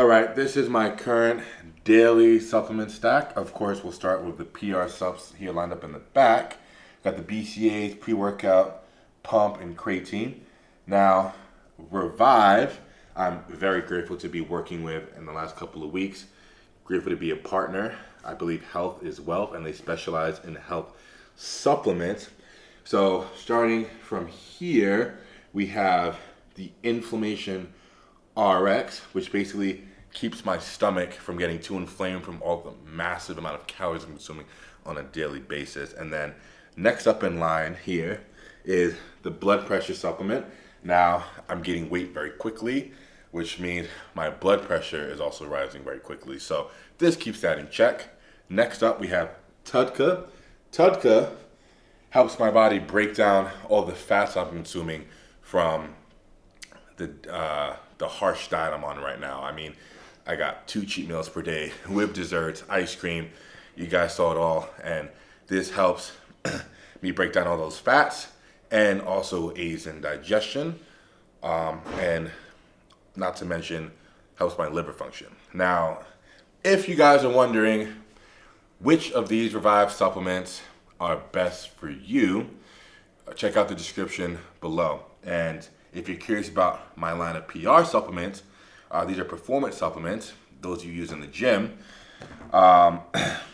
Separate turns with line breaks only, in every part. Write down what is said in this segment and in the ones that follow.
All right, this is my current daily supplement stack. Of course, we'll start with the PR subs here lined up in the back. Got the BCAAs, pre-workout, pump, and creatine. Now, Revive, I'm very grateful to be working with in the last couple of weeks. Grateful to be a partner. I believe health is wealth, and they specialize in health supplements. So, starting from here, we have the inflammation RX, which basically keeps my stomach from getting too inflamed from all the massive amount of calories I'm consuming on a daily basis. And then next up in line here is the blood pressure supplement. Now I'm gaining weight very quickly, which means my blood pressure is also rising very quickly. So this keeps that in check. Next up we have TUDCA. TUDCA helps my body break down all the fats I'm consuming from the harsh diet I'm on right now. I mean, I got 2 cheat meals per day with desserts, ice cream. You guys saw it all. And this helps me break down all those fats and also aids in digestion. And not to mention, helps my liver function. Now, if you guys are wondering which of these Revive supplements are best for you, check out the description below. And if you're curious about my line of PR supplements, these are performance supplements, those you use in the gym.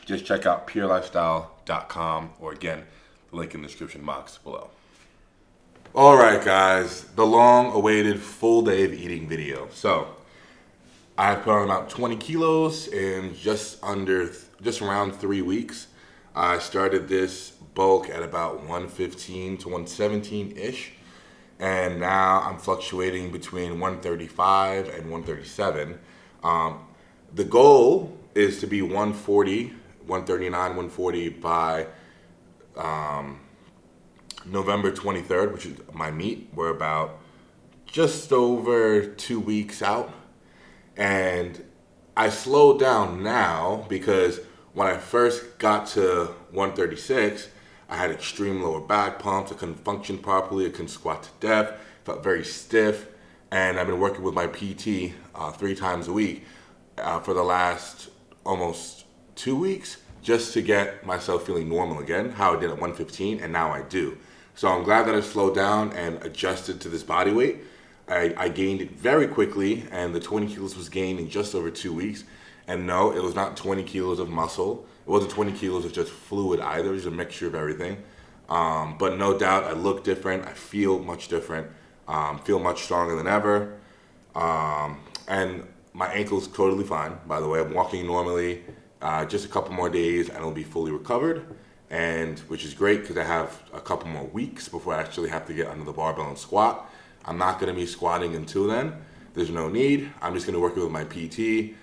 Just check out purelifestyle.com, or again, the link in the description box below. All right, guys, the long-awaited full day of eating video. So I put on about 20 kilos in just around 3 weeks. I started this bulk at about 115 to 117-ish. And now I'm fluctuating between 135 and 137. The goal is to be 140, 139, 140 by November 23rd, which is my meet. We're about just over 2 weeks out. And I slowed down now because when I first got to 136, I had extreme lower back pumps. I couldn't function properly. I couldn't squat to death. Felt very stiff. And I've been working with my PT 3 times a week for the last almost 2 weeks just to get myself feeling normal again, how I did at 115, and now I do. So I'm glad that I slowed down and adjusted to this body weight. I gained it very quickly, and the 20 kilos was gained in just over 2 weeks. And no, it was not 20 kilos of muscle. It wasn't 20 kilos of just fluid either. It was a mixture of everything. But no doubt, I look different. I feel much different. Feel much stronger than ever. And my ankle's totally fine, by the way. I'm walking normally. Just a couple more days, and it'll be fully recovered. And which is great because I have a couple more weeks before I actually have to get under the barbell and squat. I'm not going to be squatting until then. There's no need. I'm just going to work with my PT.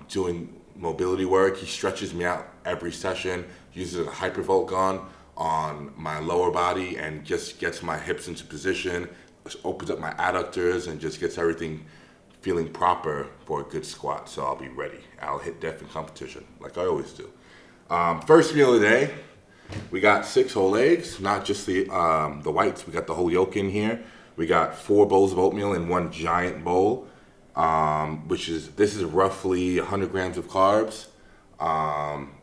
Doing mobility work. He stretches me out every session, uses a hypervolt gun on my lower body and just gets my hips into position, opens up my adductors and just gets everything feeling proper for a good squat. So I'll be ready. I'll hit death in competition like I always do. First meal of the day, we got 6 whole eggs, not just the whites. We got the whole yolk in here. We got 4 bowls of oatmeal in one giant bowl. This is roughly 100 grams of carbs.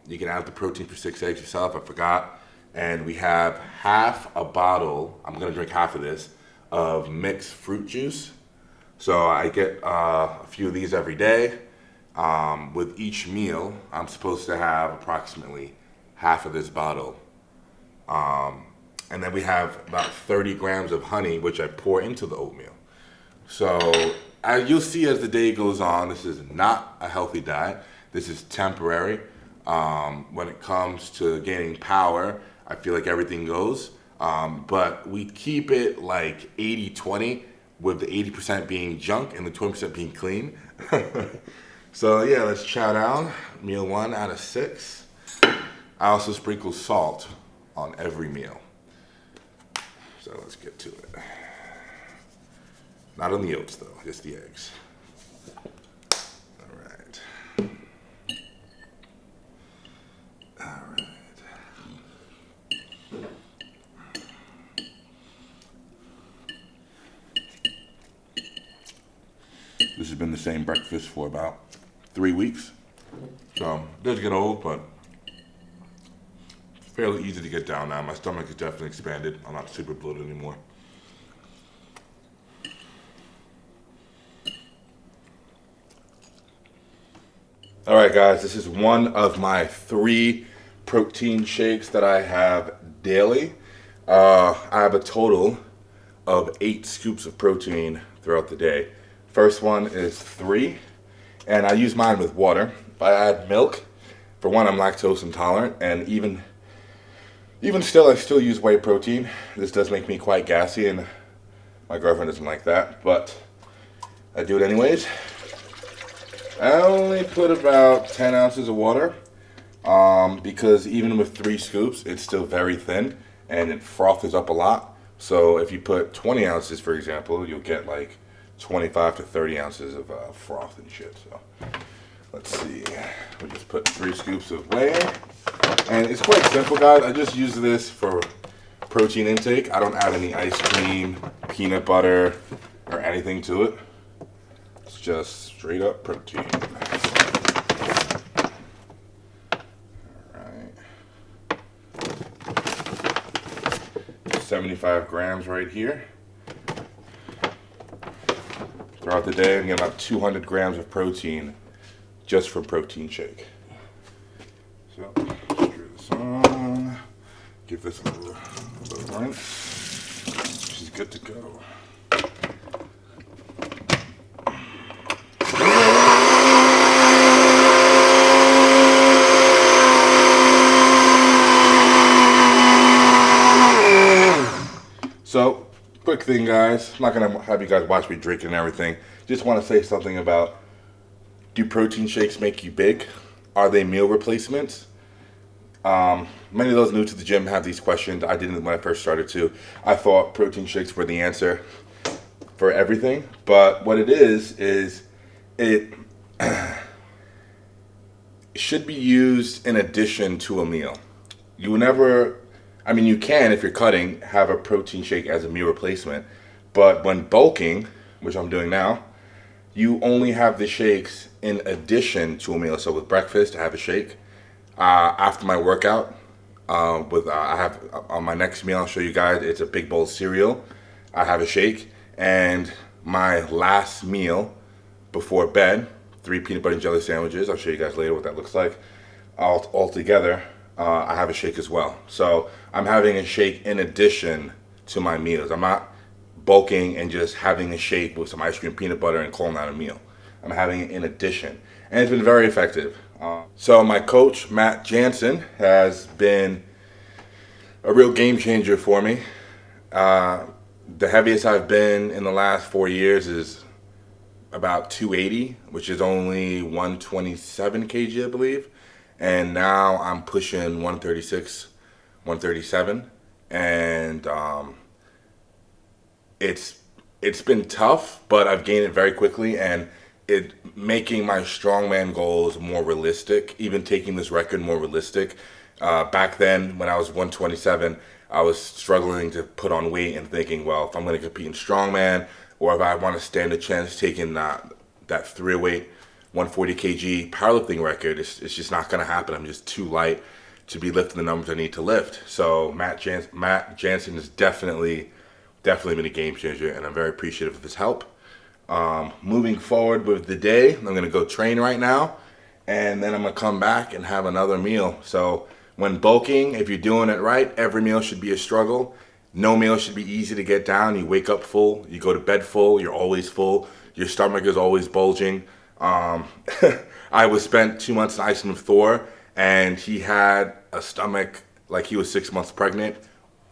You can add the protein for 6 eggs yourself. I forgot. And we have half a bottle. I'm gonna drink half of this of mixed fruit juice. So I get a few of these every day. With each meal, I'm supposed to have approximately half of this bottle. And then we have about 30 grams of honey, which I pour into the oatmeal. So as you'll see as the day goes on, this is not a healthy diet. This is temporary. When it comes to gaining power, I feel like everything goes. But we keep it like 80-20, with the 80% being junk and the 20% being clean. So yeah, let's chow down. Meal 1 out of 6. I also sprinkle salt on every meal. So let's get to it. Not on the yolks though, just the eggs. All right. All right. This has been the same breakfast for about 3 weeks. So it does get old, but it's fairly easy to get down now. My stomach is definitely expanded. I'm not super bloated anymore. All right, guys, this is one of my 3 protein shakes that I have daily. I have a total of 8 scoops of protein throughout the day. First one is 3, and I use mine with water. If I add milk, for one, I'm lactose intolerant, and even still, I still use whey protein. This does make me quite gassy, and my girlfriend doesn't like that, but I do it anyways. I only put about 10 ounces of water because even with 3 scoops, it's still very thin and it froths up a lot. So if you put 20 ounces, for example, you'll get like 25 to 30 ounces of froth and shit. So let's see. We just put 3 scoops of whey. And it's quite simple, guys. I just use this for protein intake. I don't add any ice cream, peanut butter, or anything to it. It's just straight up protein. Alright. 75 grams right here. Throughout the day, I'm getting about 200 grams of protein just from protein shake. So, screw this on. Give this a little rinse. She's good to go. So, quick thing, guys. I'm not going to have you guys watch me drinking and everything. Just want to say something about, do protein shakes make you big? Are they meal replacements? Many of those new to the gym have these questions. I didn't when I first started too. I thought protein shakes were the answer for everything. But what it is it should be used in addition to a meal. You will never... I mean, you can, if you're cutting, have a protein shake as a meal replacement. But when bulking, which I'm doing now, you only have the shakes in addition to a meal. So with breakfast, I have a shake. After my workout, I have on my next meal, I'll show you guys, it's a big bowl of cereal. I have a shake. And my last meal before bed, 3 peanut butter and jelly sandwiches. I'll show you guys later what that looks like. All together. I have a shake as well. So I'm having a shake in addition to my meals. I'm not bulking and just having a shake with some ice cream, peanut butter, and calling that a meal. I'm having it in addition. And it's been very effective. So my coach, Matt Jansen, has been a real game changer for me. The heaviest I've been in the last 4 years is about 280, which is only 127 kg, I believe. And now I'm pushing 136, 137, and it's been tough, but I've gained it very quickly, and it making my strongman goals more realistic, even taking this record more realistic. Back then, when I was 127, I was struggling to put on weight and thinking, well, if I'm going to compete in strongman, or if I want to stand a chance taking that 308, 140 kg powerlifting record, it's just not going to happen. I'm just too light to be lifting the numbers I need to lift. So Matt Jansen has definitely been a game changer, and I'm very appreciative of his help. Moving forward with the day, I'm going to go train right now, and then I'm going to come back and have another meal. So when bulking, if you're doing it right, every meal should be a struggle. No meal should be easy to get down. You wake up full, you go to bed full, you're always full, your stomach is always bulging. I was spent 2 months in Iceland with Thor, and he had a stomach like he was 6 months pregnant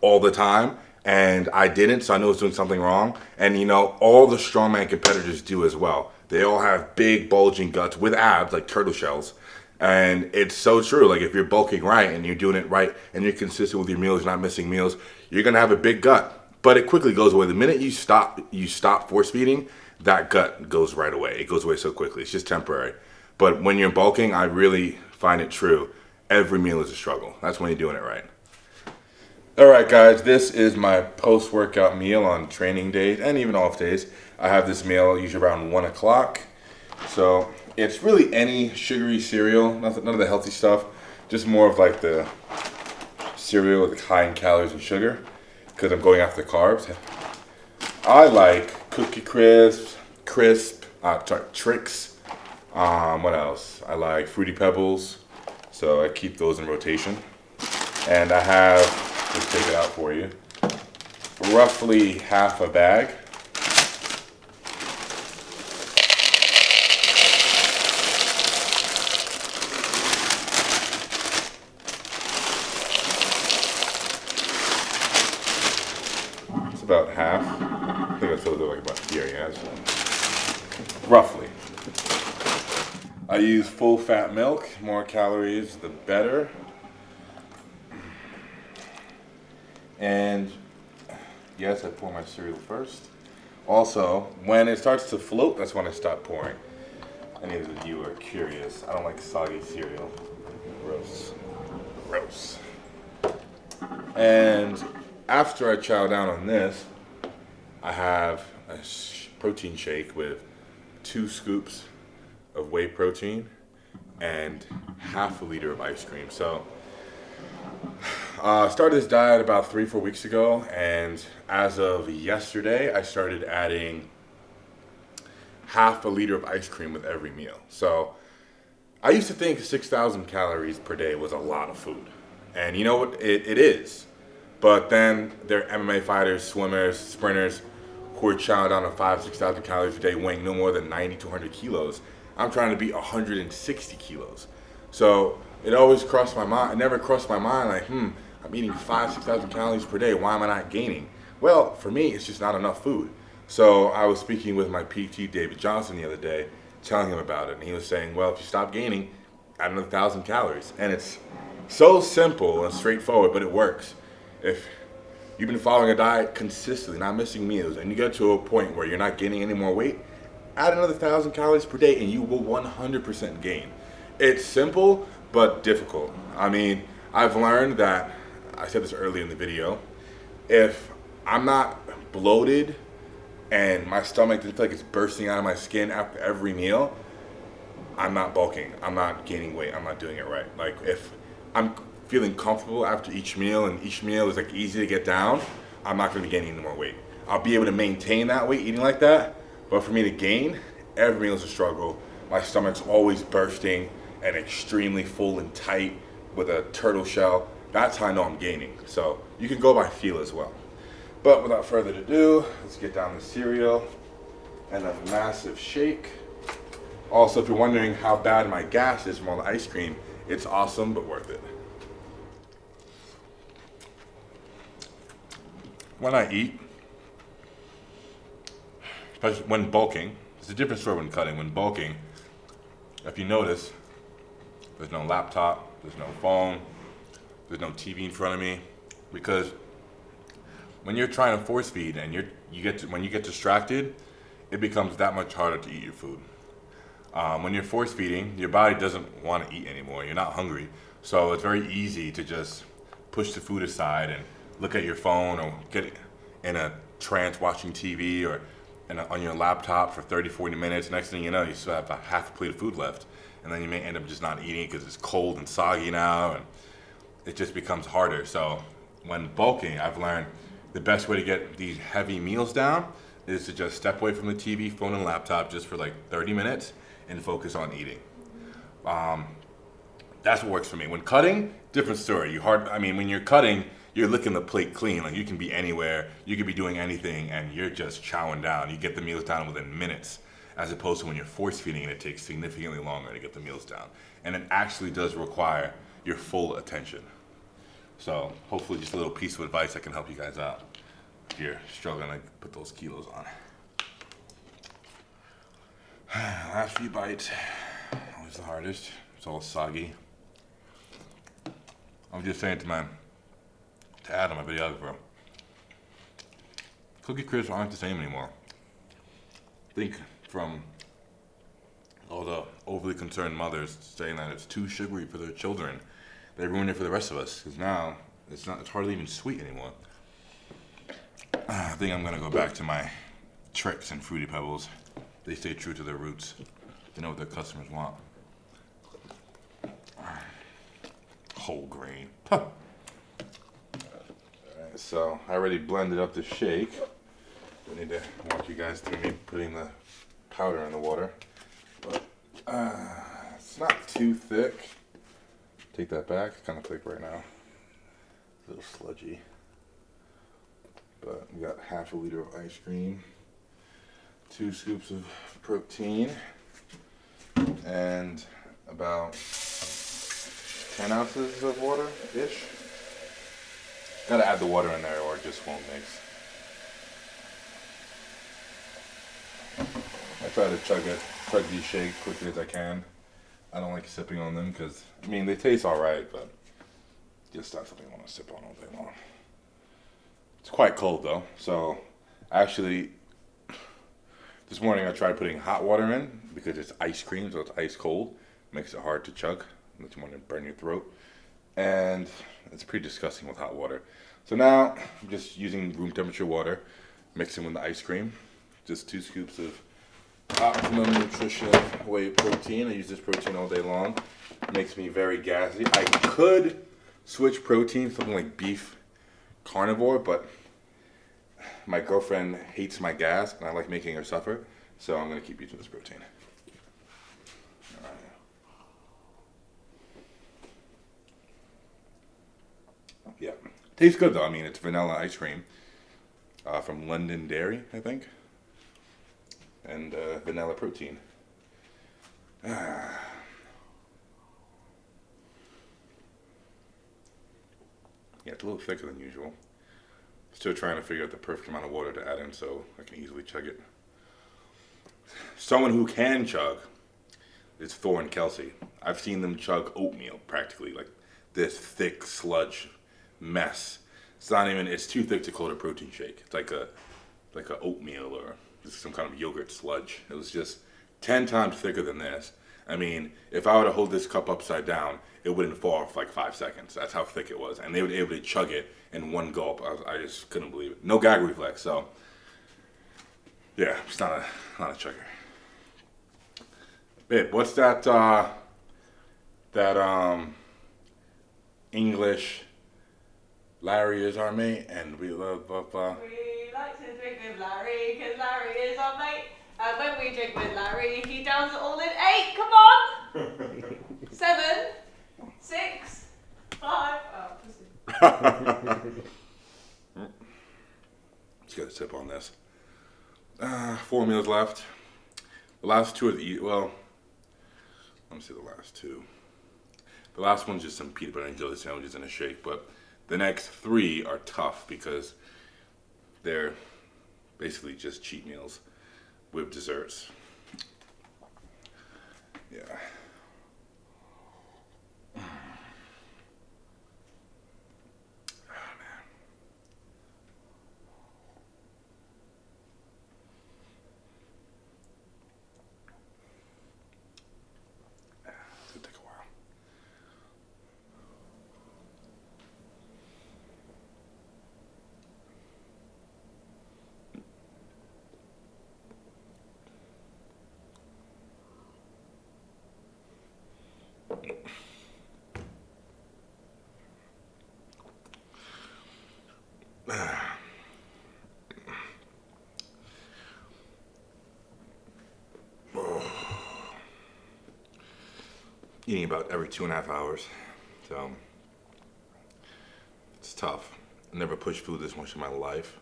all the time, and I didn't, so I knew I was doing something wrong. And you know, all the strongman competitors do as well. They all have big bulging guts with abs like turtle shells, and it's so true. Like if you're bulking right and you're doing it right and you're consistent with your meals, you're not missing meals, you're gonna have a big gut. But it quickly goes away. The minute you stop force feeding, that gut goes right away. It goes away so quickly. It's just temporary. But when you're bulking, I really find it true. Every meal is a struggle. That's when you're doing it right. All right, guys, this is my post-workout meal on training days and even off days. I have this meal usually around 1 o'clock. So it's really any sugary cereal, none of the healthy stuff, just more of like the cereal with high in calories and sugar, because I'm going after the carbs. I like Cookie Crisp, Trix. What else? I like Fruity Pebbles, so I keep those in rotation. And I have, just take it out for you, roughly half a bag. It's about half. I think that's what it like about here, yeah. So roughly. I use full fat milk. More calories, the better. And yes, I pour my cereal first. Also, when it starts to float, that's when I stop pouring. Any of you are curious. I don't like soggy cereal. Gross. Gross. And after I chow down on this, I have a protein shake with 2 scoops of whey protein and half a liter of ice cream. So I started this diet about 3-4 weeks ago, and as of yesterday, I started adding half a liter of ice cream with every meal. So I used to think 6,000 calories per day was a lot of food. And you know what? It is. But then there are MMA fighters, swimmers, sprinters who are chowing down on 5,000-6,000 calories a day, weighing no more than 90 to 100 kilos. I'm trying to be 160 kilos. So it always crossed my mind. It never crossed my mind like, I'm eating 5,000-6,000 calories per day. Why am I not gaining? Well, for me, it's just not enough food. So I was speaking with my PT, David Johnson, the other day, telling him about it. And he was saying, well, if you stop gaining, add another 1,000 calories. And it's so simple and straightforward, but it works. If you've been following a diet consistently, not missing meals, and you get to a point where you're not gaining any more weight, add another 1,000 calories per day and you will 100% gain. It's simple, but difficult. I mean, I've learned that, I said this earlier in the video, if I'm not bloated and my stomach doesn't feel like it's bursting out of my skin after every meal, I'm not bulking, I'm not gaining weight, I'm not doing it right. Like if I'm feeling comfortable after each meal and each meal is like easy to get down, I'm not gonna be gaining any more weight. I'll be able to maintain that weight eating like that, but for me to gain, every meal is a struggle. My stomach's always bursting and extremely full and tight with a turtle shell. That's how I know I'm gaining. So you can go by feel as well. But without further ado, let's get down the cereal and a massive shake. Also, if you're wondering how bad my gas is from all the ice cream, it's awesome but worth it. When I eat, especially when bulking, it's a different story when cutting. When bulking, if you notice, there's no laptop, there's no phone, there's no TV in front of me, because when you're trying to force feed and when you get distracted, it becomes that much harder to eat your food. When you're force feeding, your body doesn't want to eat anymore. You're not hungry, so it's very easy to just push the food aside and look at your phone or get in a trance watching TV or on your laptop for 30-40 minutes. Next thing you know, you still have half a plate of food left, and then you may end up just not eating because it's cold and soggy now, and it just becomes harder. So when bulking, I've learned the best way to get these heavy meals down is to just step away from the TV, phone, and laptop just for like 30 minutes and focus on eating. That's what works for me. When cutting, different story. When you're cutting, you're licking the plate clean. Like you can be anywhere, you can be doing anything, and you're just chowing down. You get the meals down within minutes, as opposed to when you're force feeding and it takes significantly longer to get the meals down. And it actually does require your full attention. So hopefully just a little piece of advice that can help you guys out if you're struggling to put those kilos on. Last few bites, always the hardest. It's all soggy. I was just saying to Adam, my videographer, Cookie Crisps aren't the same anymore. I think from all the overly concerned mothers saying that it's too sugary for their children, they ruin it for the rest of us, because now it's hardly even sweet anymore. I think I'm gonna go back to my Trix and Fruity Pebbles. They stay true to their roots. They know what their customers want. Whole grain. Huh. Alright, so I already blended up the shake. Don't need to walk you guys through me putting the powder in the water. But it's not too thick. Take that back. It's kind of thick right now. A little sludgy. But we got half a liter of ice cream, 2 scoops of protein, and about 10 ounces of water-ish. Gotta add the water in there or it just won't mix. I try to chug these shakes quickly as I can. I don't like sipping on them because, I mean, they taste alright, but just not something I want to sip on all day long. It's quite cold though, so actually this morning I tried putting hot water in because it's ice cream, so it's ice cold. Makes it hard to chug, makes you want to burn your throat, and it's pretty disgusting with hot water. So now I'm just using room temperature water, mixing with the ice cream. Just 2 scoops of optimum nutrition whey protein. I use this protein all day long. It makes me very gassy. I could switch protein, something like beef carnivore, but my girlfriend hates my gas and I like making her suffer, so I'm going to keep using this protein. All right. Yeah, tastes good though. I mean, it's vanilla ice cream from London Dairy, I think, and vanilla protein. Yeah, it's a little thicker than usual. Still trying to figure out the perfect amount of water to add in so I can easily chug it. Someone who can chug is Thor and Kelsey. I've seen them chug oatmeal practically, like this thick sludge mess. It's not even, it's too thick to call it a protein shake. It's like a oatmeal or just some kind of yogurt sludge. It was just 10 times thicker than this. I mean, if I were to hold this cup upside down, it wouldn't fall for like 5 seconds. That's how thick it was. And they were able to chug it in one gulp. I just couldn't believe it. No gag reflex, so yeah, it's not a chugger. Babe, what's that English, Larry is our mate and we love
We like to drink with Larry because Larry is our mate. And when we drink with Larry, he downs it all in 8. Come on! 7, 6, 5. Oh, pussy.
Let's get a sip on this. 4 meals left. The last 2 are well, let me see the last 2. The last one's just some peanut butter and jelly sandwiches and a shake, but the next 3 are tough because they're basically just cheat meals with desserts. Yeah. Eating about every 2.5 hours, so it's tough. I never pushed food this much in my life.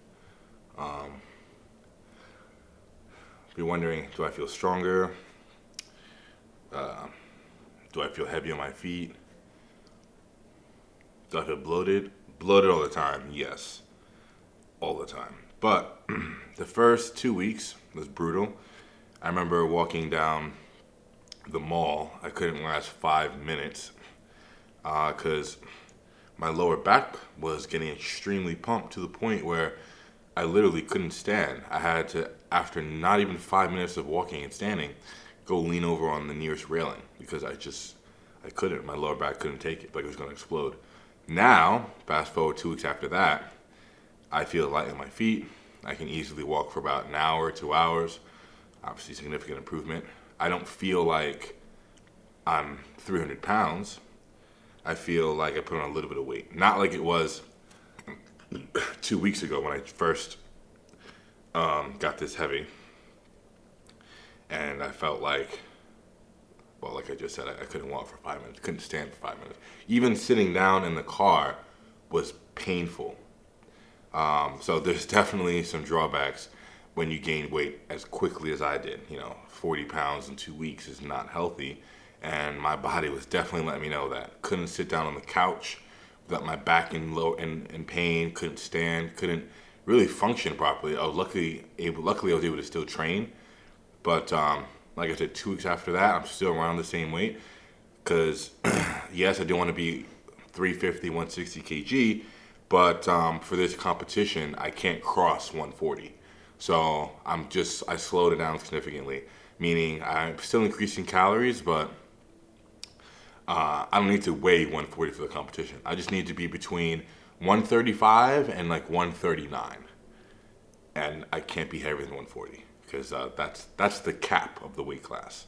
Be wondering, do I feel stronger? Do I feel heavy on my feet? Do I feel bloated? Bloated all the time, yes. All the time. But the first 2 weeks was brutal. I remember walking down the mall. I couldn't last 5 minutes because my lower back was getting extremely pumped to the point where I literally couldn't stand. I had to, after not even 5 minutes of walking and standing, go lean over on the nearest railing because I couldn't. My lower back couldn't take it, like it was going to explode. Now, fast forward 2 weeks after that, I feel light on my feet. I can easily walk for about an hour, 2 hours. Obviously, significant improvement. I don't feel like I'm 300 pounds. I feel like I put on a little bit of weight. Not like it was 2 weeks ago when I first got this heavy. And I felt like, well, like I just said, I couldn't walk for 5 minutes, couldn't stand for 5 minutes. Even sitting down in the car was painful. So there's definitely some drawbacks when you gain weight as quickly as I did. 40 pounds in 2 weeks is not healthy. And my body was definitely letting me know that. Couldn't sit down on the couch without my back in pain, couldn't stand, couldn't really function properly. I was luckily I was able to still train. But like I said, 2 weeks after that, I'm still around the same weight. Because, yes, I do want to be 350, 160 kg. But for this competition, I can't cross 140. So I slowed it down significantly. Meaning I'm still increasing calories, but I don't need to weigh 140 for the competition. I just need to be between 135 and like 139. And I can't be heavier than 140. Because that's the cap of the weight class.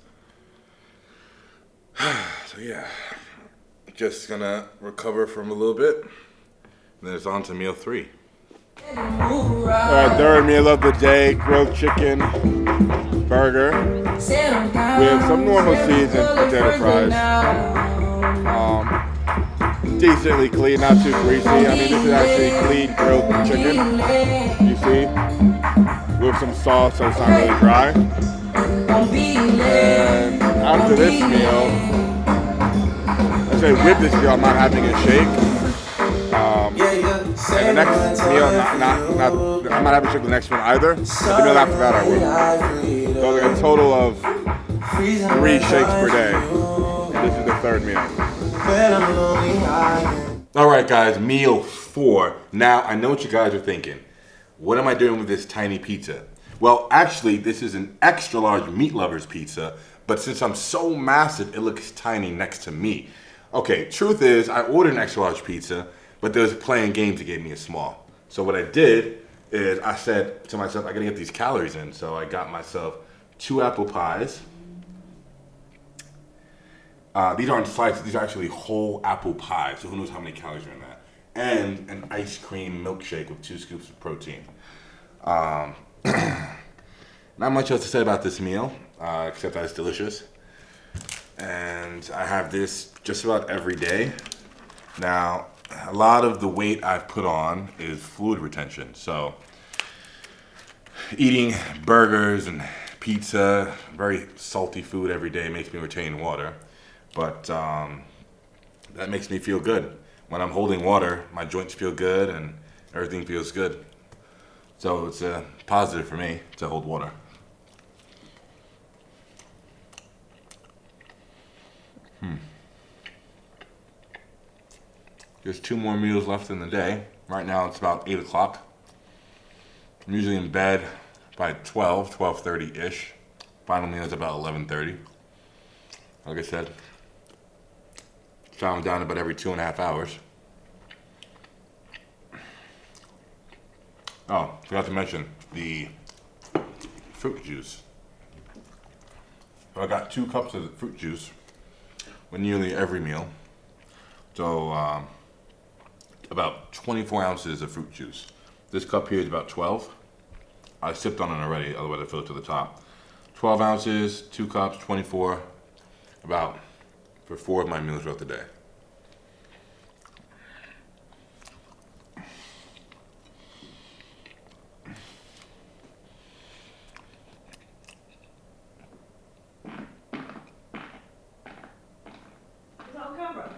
So yeah, just gonna recover from a little bit, and then it's on to meal 3. Third meal of the day: grilled chicken, burger. We have some normal seeds and potato fries. Decently clean, not too greasy. I mean, this is actually clean grilled chicken. You see. With some sauce so it's not really dry. And after this meal, with this meal I'm not having a shake. And the next meal, I'm not having a shake the next one either. But the meal after that I will. So like a total of 3 shakes per day. And this is the third meal. Alright guys, meal 4. Now I know what you guys are thinking. What am I doing with this tiny pizza? Well, actually, this is an extra large meat lover's pizza, but since I'm so massive, it looks tiny next to me. Okay, truth is, I ordered an extra large pizza, but there was playing games that gave me a small. So what I did is I said to myself, I gotta get these calories in. So I got myself 2 apple pies. These aren't slices, these are actually whole apple pies, so who knows how many calories are in that. And an ice cream milkshake with 2 scoops of protein. Not much else to say about this meal, except that it's delicious. And I have this just about every day. Now, a lot of the weight I've put on is fluid retention. So, eating burgers and pizza, very salty food every day makes me retain water. But that makes me feel good. When I'm holding water, my joints feel good and everything feels good. So it's a positive for me to hold water. There's 2 more meals left in the day. Right now it's about 8 o'clock. I'm usually in bed by 12:30-ish. Final meal is about 11:30. Like I said, chowing down about every 2.5 hours. Oh, forgot to mention the fruit juice. So I got 2 cups of fruit juice with nearly every meal. So about 24 ounces of fruit juice. This cup here is about 12. I sipped on it already, otherwise I fill it to the top. 12 ounces, 2 cups, 24, about for 4 of my meals throughout the day.
Is that on camera?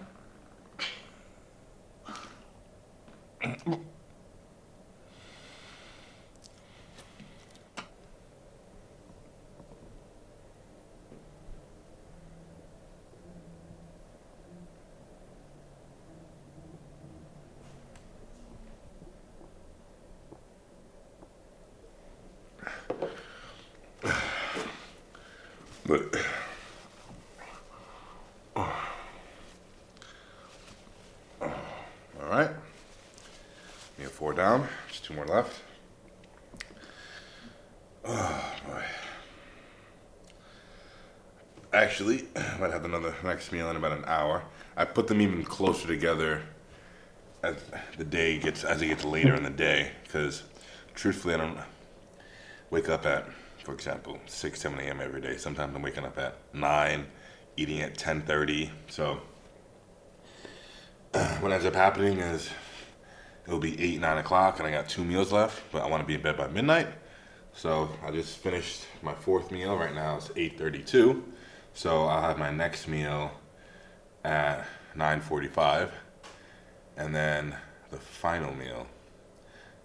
But all right, we have 4 down. Just 2 more left. Oh boy. actually, I might have another next meal in about an hour. I put them even closer together as it gets later in the day, because truthfully, I don't wake up at, for example, 6, 7 a.m. every day. Sometimes I'm waking up at 9, eating at 10:30. So what ends up happening is it'll be 8, 9 o'clock, and I got 2 meals left, but I want to be in bed by midnight. So I just finished my 4th meal. Right now it's 8:32. So I'll have my next meal at 9:45, and then the final meal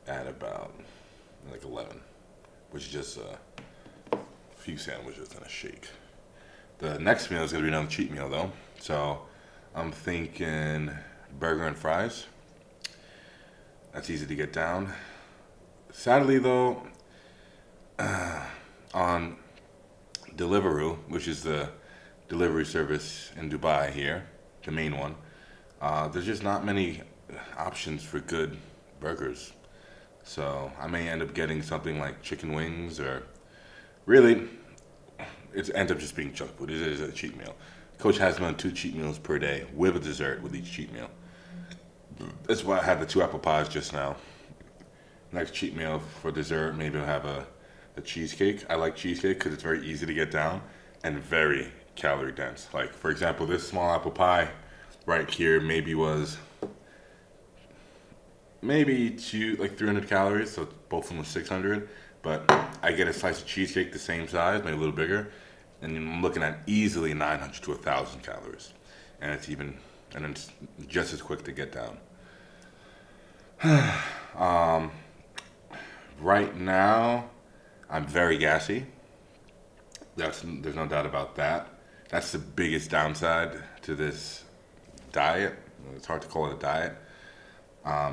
at about like 11, which is just a few sandwiches and a shake. The next meal is gonna be another cheat meal though. So I'm thinking burger and fries. That's easy to get down. Sadly though, on Deliveroo, which is the delivery service in Dubai here, the main one, there's just not many options for good burgers. So I may end up getting something like chicken wings, or really, it ends up just being junk food. It is a cheat meal. Coach has me on 2 cheat meals per day with a dessert with each cheat meal. That's why I had the 2 apple pies just now. Next cheat meal for dessert, maybe I'll have a cheesecake. I like cheesecake because it's very easy to get down and very calorie dense. Like, for example, this small apple pie right here was maybe 300 calories, so both of them was 600. But I get a slice of cheesecake the same size, maybe a little bigger, and I'm looking at easily 900 to 1,000 calories, and it's just as quick to get down. Right now, I'm very gassy. There's no doubt about that. That's the biggest downside to this diet. It's hard to call it a diet.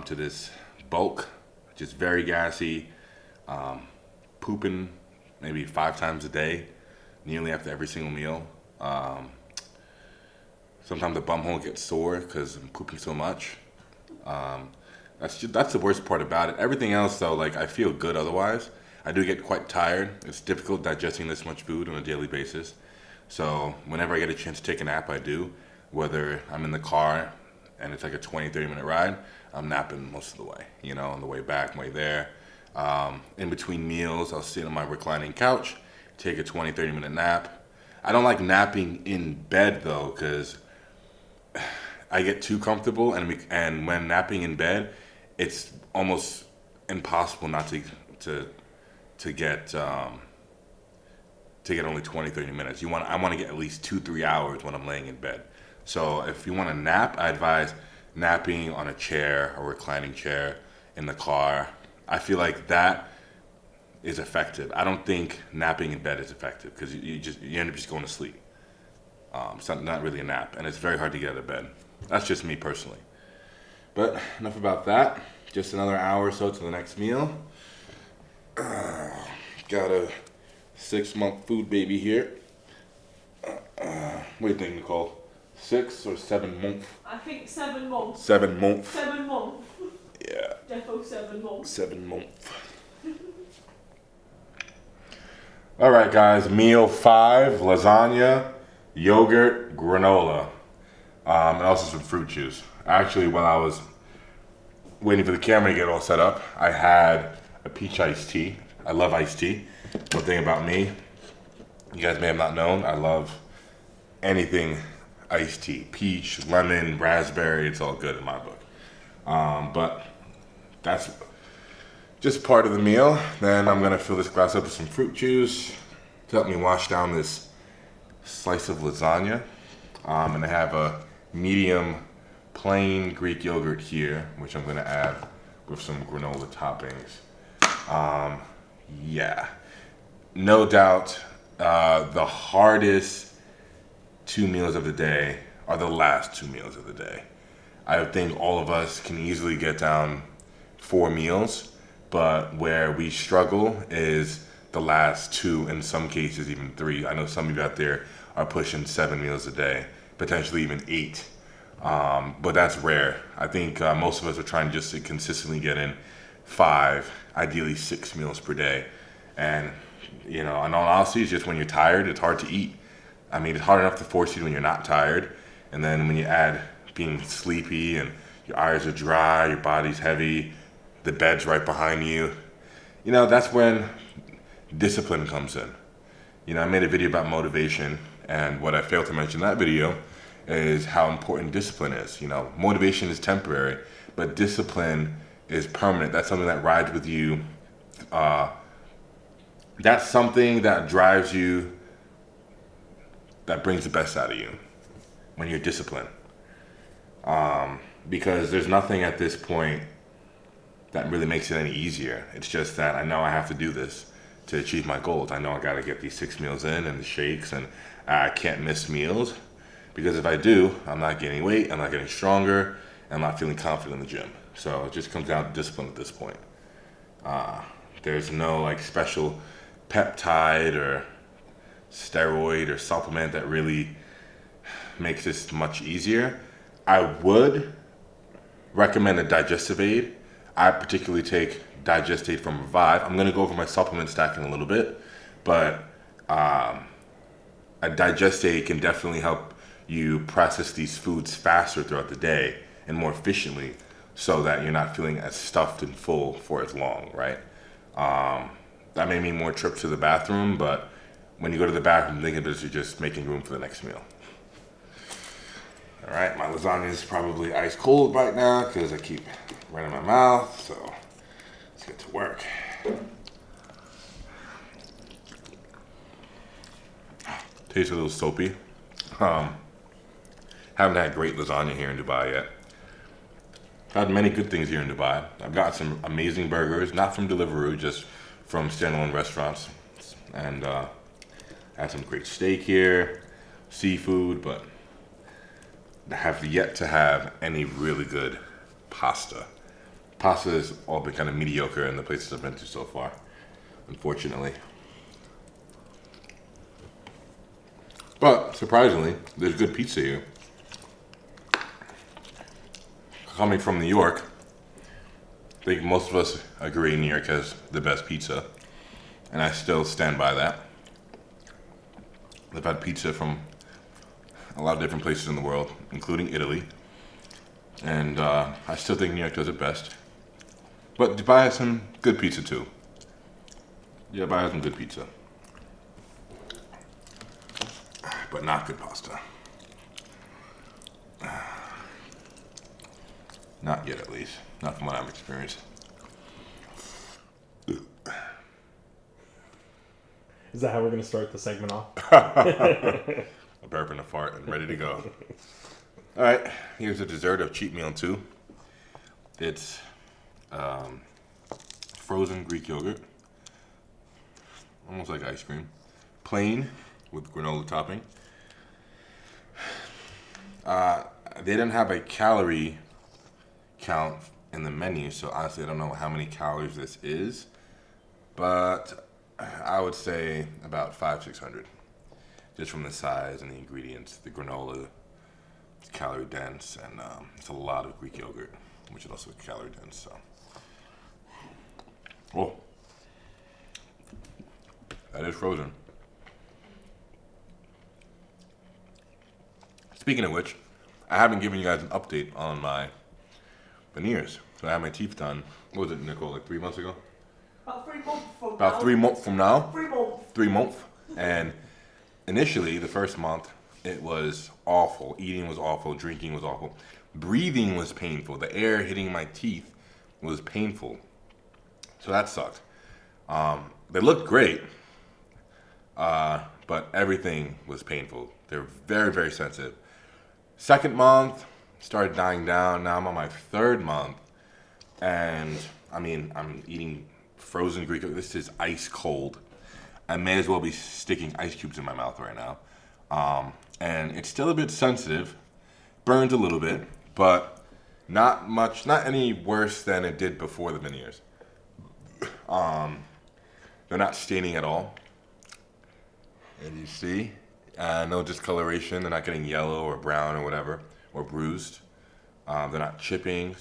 To this bulk, just very gassy, pooping maybe 5 times a day, nearly after every single meal. Sometimes the bum hole gets sore because I'm pooping so much. That's the worst part about it. Everything else though, like, I feel good otherwise. I do get quite tired. It's difficult digesting this much food on a daily basis. So whenever I get a chance to take a nap, I do. Whether I'm in the car and it's like a 20, 30-minute ride, I'm napping most of the way, on the way back, way there. In between meals, I'll sit on my reclining couch, take a 20, 30-minute nap. I don't like napping in bed though, because I get too comfortable, and when napping in bed, it's almost impossible not to get only 20, 30 minutes. I want to get at least 2-3 hours when I'm laying in bed. So if you want to nap, I advise napping on a chair, a reclining chair, in the car. I feel like that is effective. I don't think napping in bed is effective, because you end up just going to sleep. It's not really a nap, and it's very hard to get out of bed. That's just me personally. But enough about that. Just another hour or so to the next meal. Got a 6-month food baby here. What do you think, Nicole? 6 or 7 months?
I think 7 months.
7 months.
7 months.
Yeah.
Defo 7 months.
7 months. All right, guys. Meal 5: lasagna, yogurt, granola, and also some fruit juice. Actually, while I was waiting for the camera to get all set up, I had a peach iced tea. I love iced tea. One thing about me, you guys may have not known, I love anything iced tea. Peach, lemon, raspberry, it's all good in my book. But that's just part of the meal. Then I'm gonna fill this glass up with some fruit juice to help me wash down this slice of lasagna. And I have a medium plain Greek yogurt here, which I'm gonna add with some granola toppings. Yeah, no doubt, the hardest 2 meals of the day are the last 2 meals of the day. I think all of us can easily get down 4 meals, but where we struggle is the last 2, in some cases even 3. I know some of you out there are pushing 7 meals a day, potentially even 8. But that's rare. I think most of us are trying just to consistently get in 5, ideally 6 meals per day. And, in all honesty, it's just when you're tired, it's hard to eat. I mean, it's hard enough to force you when you're not tired. And then when you add being sleepy and your eyes are dry, your body's heavy, the bed's right behind you, you know, that's when discipline comes in. You know, I made a video about motivation, and what I failed to mention in that video is how important discipline is. You know, motivation is temporary, but discipline is permanent. That's something that rides with you. That's something that drives you, that brings the best out of you when you're disciplined. Because there's nothing at this point that really makes it any easier. It's just that I know I have to do this to achieve my goals. I know I gotta get these 6 meals in and the shakes, and I can't miss meals, because if I do, I'm not gaining weight, I'm not getting stronger, and I'm not feeling confident in the gym. So it just comes down to discipline at this point. There's no like special peptide or steroid or supplement that really makes this much easier. I would recommend a digestive aid. I particularly take Digestate from Revive. I'm going to go over my supplement stack in a little bit, but a Digestate can definitely help you process these foods faster throughout the day and more efficiently, so that you're not feeling as stuffed and full for as long, right? That may mean more trips to the bathroom, but when you go to the bathroom, think of it as you're just making room for the next meal. All right, my lasagna is probably ice cold right now because I keep running my mouth, so let's get to work. Tastes a little soapy. Haven't had great lasagna here in Dubai yet. I've had many good things here in Dubai. I've got some amazing burgers, not from Deliveroo, just from standalone restaurants. And I had some great steak here, seafood, but I have yet to have any really good pasta. Pasta has all been kind of mediocre in the places I've been to so far, unfortunately. But surprisingly, there's good pizza here. Coming from New York, I think most of us agree New York has the best pizza, and I still stand by that. I've had pizza from a lot of different places in the world, including Italy, and I still think New York does it best. But Dubai has some good pizza too. Yeah, Dubai has some good pizza, but not good pasta. Not yet, at least. Not from what I've experienced.
Is that how we're going to start the segment off?
A burp and a fart and ready to go. All right, here's a dessert of cheat meal 2. It's frozen Greek yogurt, almost like ice cream, plain with granola topping. They didn't have a calorie count in the menu, so honestly I don't know how many calories this is, but I would say about 500-600, just from the size and the ingredients. The granola is calorie dense, and it's a lot of Greek yogurt, which is also calorie dense. So, oh, that is frozen. Speaking of which, I haven't given you guys an update on my veneers. So I had my teeth done. What was it, Nicole? Like 3 months ago?
About 3 months from now.
About 3 months from now.
3 months.
3 months. And initially, the first month, it was awful. Eating was awful. Drinking was awful. Breathing was painful. The air hitting my teeth was painful. So that sucked. They looked great, but everything was painful. They're very, very sensitive. Second month, started dying down. Now I'm on my 3rd month, and I mean, I'm eating frozen Greek. This is ice cold. I may as well be sticking ice cubes in my mouth right now. And it's still a bit sensitive, burns a little bit, but not much, not any worse than it did before the veneers. They're not staining at all. And you see, no discoloration. They're not getting yellow or brown or whatever, or bruised. They're not chipping.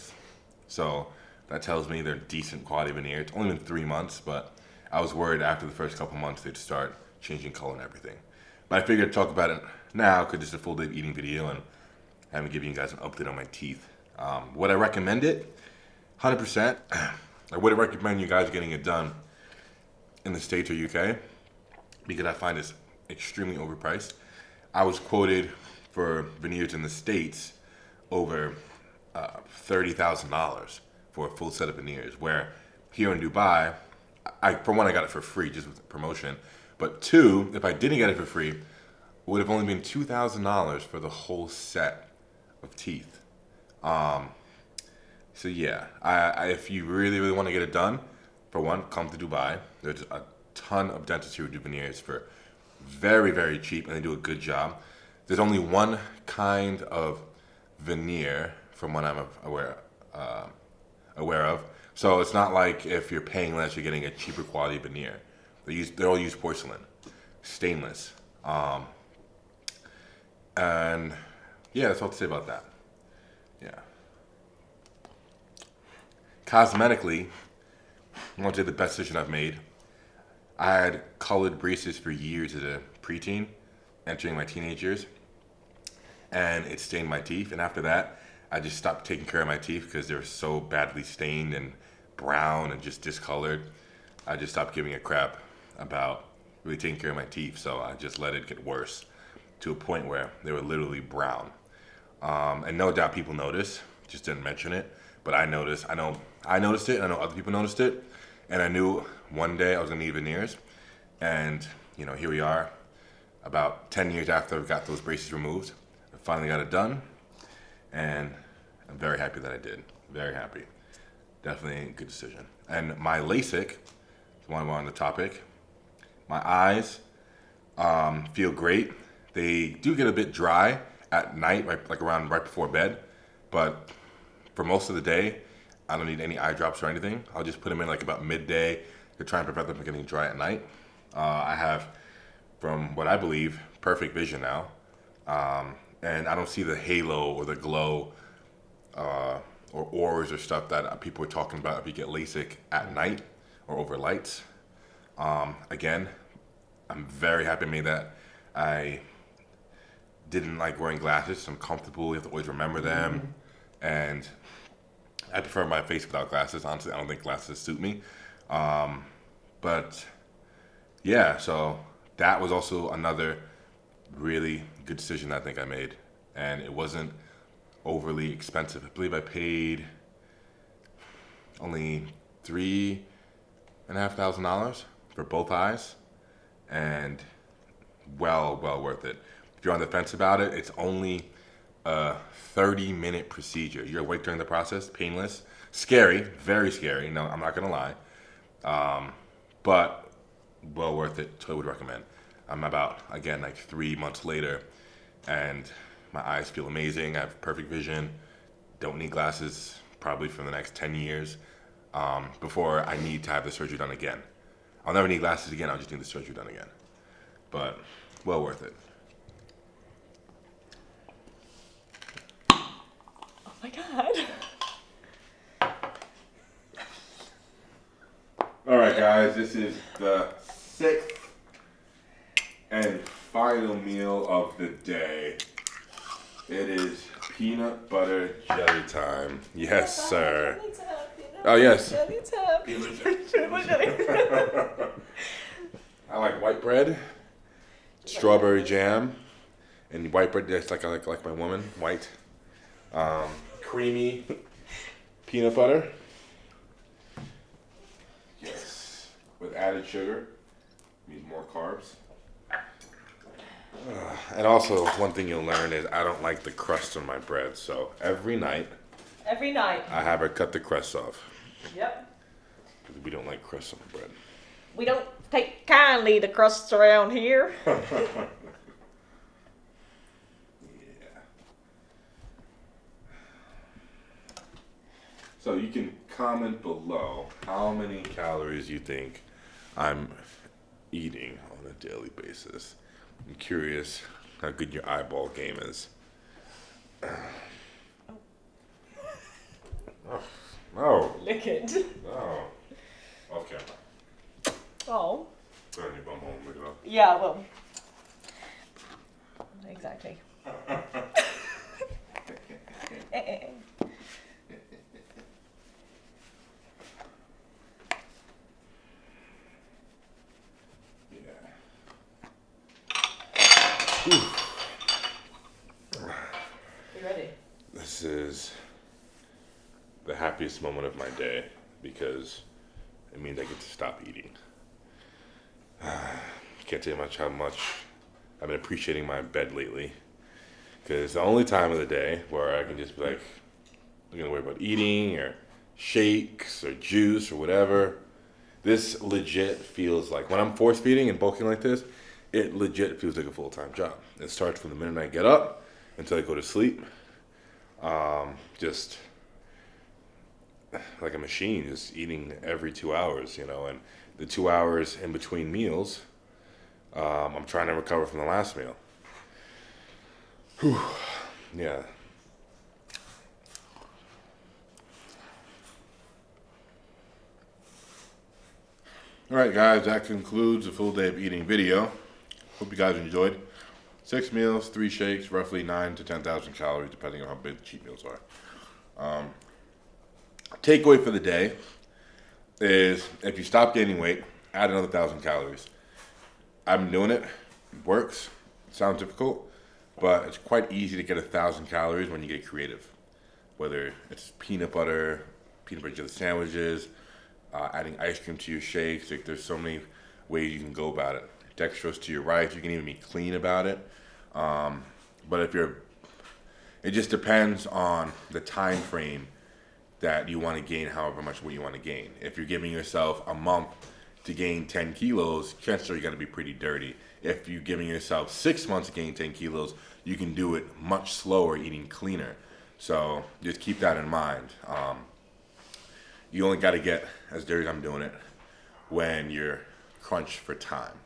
So that tells me they're decent quality veneer. It's only been 3 months, but I was worried after the first couple months they'd start changing color and everything. But I figured to talk about it now because it's a full day eating video and I'm giving you guys an update on my teeth. Would I recommend it? 100%. I wouldn't recommend you guys getting it done in the States or UK because I find it's extremely overpriced. I was quoted for veneers in the States over $30,000 for a full set of veneers, where here in Dubai, for one, I got it for free just with promotion, but two, if I didn't get it for free, it would have only been $2,000 for the whole set of teeth. So yeah, if you really, really want to get it done, for one, come to Dubai. There's a ton of dentists who do veneers for very, very cheap, and they do a good job. There's only one kind of veneer, from what I'm aware of. So it's not like if you're paying less, you're getting a cheaper quality veneer. They all use porcelain, stainless, and yeah, that's all to say about that. Yeah. Cosmetically, I want to say the best decision I've made. I had colored braces for years as a preteen, entering my teenage years, and it stained my teeth. And after that, I just stopped taking care of my teeth because they were so badly stained and brown and just discolored. I just stopped giving a crap about really taking care of my teeth, so I just let it get worse to a point where they were literally brown. And no doubt people noticed, just didn't mention it, but I noticed. I know I noticed it, and I know other people noticed it, and I knew one day I was gonna need veneers, and here we are, about 10 years after I got those braces removed. I finally got it done, and I'm very happy that I did. Very happy. Definitely a good decision. And my LASIK, while we're on the topic, my eyes feel great. They do get a bit dry at night, right before bed, but for most of the day, I don't need any eye drops or anything. I'll just put them in like about midday to try and prevent them from getting dry at night. I have, from what I believe, perfect vision now. And I don't see the halo or the glow or auras or stuff that people are talking about if you get LASIK at night or over lights. Again, I'm very happy I made that. I didn't like wearing glasses. I'm comfortable. You have to always remember them. And I prefer my face without glasses. Honestly, I don't think glasses suit me. But yeah, so that was also another really good decision I think I made. And it wasn't overly expensive. I believe I paid only $3,500 for both eyes. And well worth it. If you're on the fence about it, it's only a 30-minute procedure. You're awake during the process, painless, scary, very scary. No, I'm not gonna lie, but well worth it. Totally would recommend. I'm about, again, like 3 months later, and my eyes feel amazing. I have perfect vision. Don't need glasses probably for the next 10 years before I need to have the surgery done again. I'll never need glasses again. I'll just need the surgery done again. But well worth it.
Oh my god.
All right, guys, this is the 6th and final meal of the day. It is peanut butter jelly time. Yes, sir. Oh, yes.
Jelly time. Peanut jelly.
I like white bread, strawberry jam, and white bread. That's like I like my woman, white. Creamy peanut butter. Yes, with added sugar. Means more carbs. And also, one thing you'll learn is I don't like the crust on my bread. So every night, I have her cut the crust off.
Yep.
Because we don't like crust on the bread.
We don't take kindly to crusts around here.
Yeah. So you can comment below how many calories you think I'm eating on a daily basis. I'm curious how good your eyeball game is. Oh.
Lick it.
Oh. Okay.
Oh.
Turn your bum home, look it up.
Yeah, well. exactly. You ready?
This is the happiest moment of my day because it means I get to stop eating. Can't tell you how much I've been appreciating my bed lately. Because it's the only time of the day where I can just be like, I'm going to worry about eating or shakes or juice or whatever. This legit feels like, when I'm force feeding and bulking like this, it legit feels like a full-time job. It starts from the minute I get up until I go to sleep. Just like a machine, just eating every 2 hours, you know, and the 2 hours in between meals, I'm trying to recover from the last meal. Whew. Yeah. Alright guys, that concludes the full day of eating video. Hope you guys enjoyed. 6 meals, 3 shakes, roughly 9 to 10,000 calories, depending on how big the cheat meals are. Takeaway for the day is if you stop gaining weight, add another 1,000 calories. I've been doing it. It works. It sounds difficult, but it's quite easy to get 1,000 calories when you get creative. Whether it's peanut butter jelly sandwiches, adding ice cream to your shakes. Like, there's so many ways you can go about it. Dextrose to your rice. You can even be clean about it. But it just depends on the time frame that you want to gain, however much weight you want to gain. If you're giving yourself a month to gain 10 kilos, chances are you're going to be pretty dirty. If you're giving yourself 6 months to gain 10 kilos, you can do it much slower, eating cleaner. So just keep that in mind. You only got to get as dirty as I'm doing it when you're crunched for time.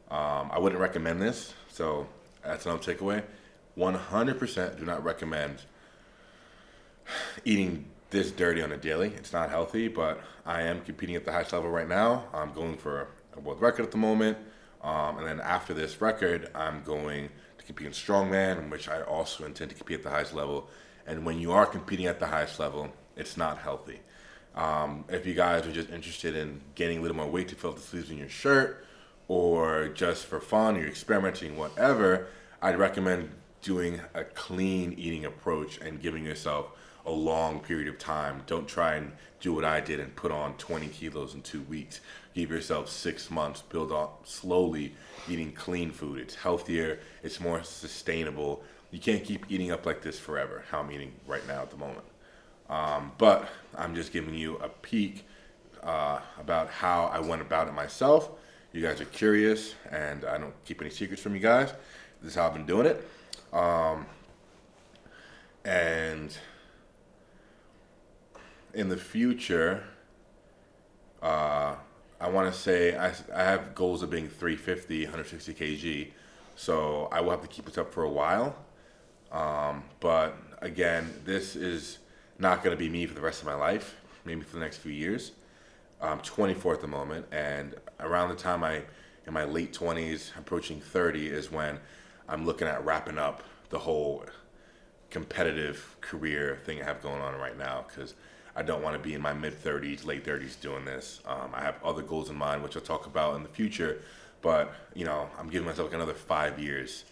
I wouldn't recommend this, so that's another takeaway. 100% do not recommend eating this dirty on a daily. It's not healthy, but I am competing at the highest level right now. I'm going for a world record at the moment. And then after this record, I'm going to compete in strongman, in which I also intend to compete at the highest level. And when you are competing at the highest level, it's not healthy. If you guys are just interested in gaining a little more weight to fill up the sleeves in your shirt, or just for fun, or you're experimenting, whatever, I'd recommend doing a clean eating approach and giving yourself a long period of time. Don't try and do what I did and put on 20 kilos in 2 weeks. Give yourself 6 months, build up slowly, eating clean food. It's healthier, it's more sustainable. You can't keep eating up like this forever, how I'm eating right now at the moment. But I'm just giving you a peek about how I went about it myself. You guys are curious, and I don't keep any secrets from you guys. This is how I've been doing it. And in the future, I want to say I have goals of being 350, 160 kg. So I will have to keep this up for a while. But again, this is not going to be me for the rest of my life, maybe for the next few years. I'm 24 at the moment, and around the time in my late 20s, approaching 30, is when I'm looking at wrapping up the whole competitive career thing I have going on right now, because I don't want to be in my mid-30s, late 30s doing this. I have other goals in mind, which I'll talk about in the future, but I'm giving myself another 5 years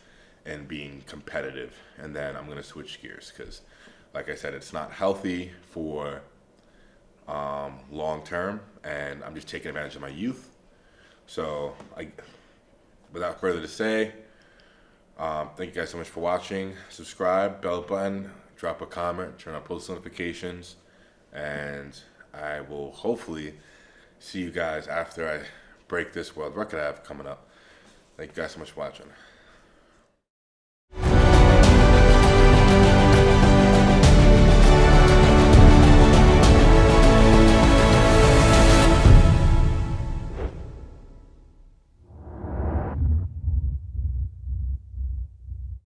and being competitive, and then I'm going to switch gears, because like I said, it's not healthy for long term, and I'm just taking advantage of my youth. So without further to say, thank you guys so much for watching. Subscribe, bell button, drop a comment, turn on post notifications, and I will hopefully see you guys after I break this world record I have coming up. Thank you guys so much for watching.